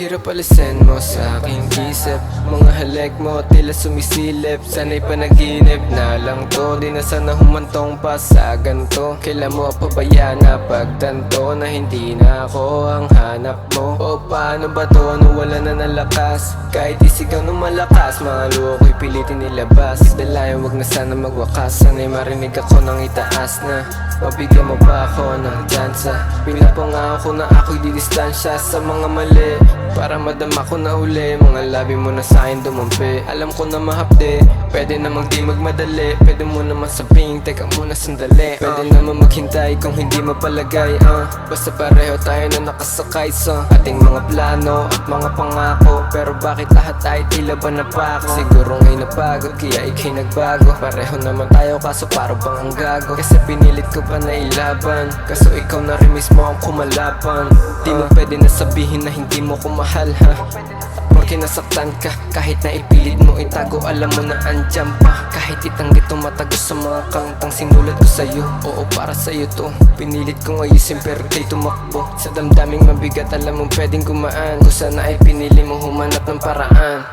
Hirap alisin mo sa aking isip. Mga halik mo tila sumisilip. Sana'y panaginip na lang to. Di na sana humantong pa sa ganto. Kailan mo pabayaan na pagtanto na hindi na ako ang hanap mo? O paano ba to? Ano wala na ng lakas? Kahit isigaw ng malakas, mga luho ko'y pilitin nilabas. Dalayan wag na sana magwakas. Sana'y marinig ako nang itaas na mabigyan mo pa ako ng tsansa. Pinapangako ko na ako'y didistansya sa mga mali, para madama ko na uli. Mga labi mo na sa'kin dumampi. Alam ko na mahapde, pwede namang di magmadali. Pwede mo naman sabihin, teka muna sandali. Pwede naman maghintay kung hindi mapalagay, basta pareho tayo na nakasakay sa ating mga plano at mga pangako. Pero bakit lahat tayo tila ba napako? Siguro nga'y napagod, kaya ika'y nagbago. Pareho naman tayo kaso parang bang ang gago. Kasi pinilit ko pa na ilaban, kaso ikaw na rin mismo ang kumalaban. Di mo pwede na sabihin na hindi mo ko mahal, ha? Porque nasaktan ka, kahit na ipilit mo itago, alam mo na andyan pa. Kahit itanggi tumatago sa mga kantang sinulat ko sa'yo. Oo, para sa'yo to. Pinilit kong ayusin pero di tumakbo. Sa damdaming mabigat alam mong pwedeng gumaan. Kung sana ay pinili mo humanap ng paraan.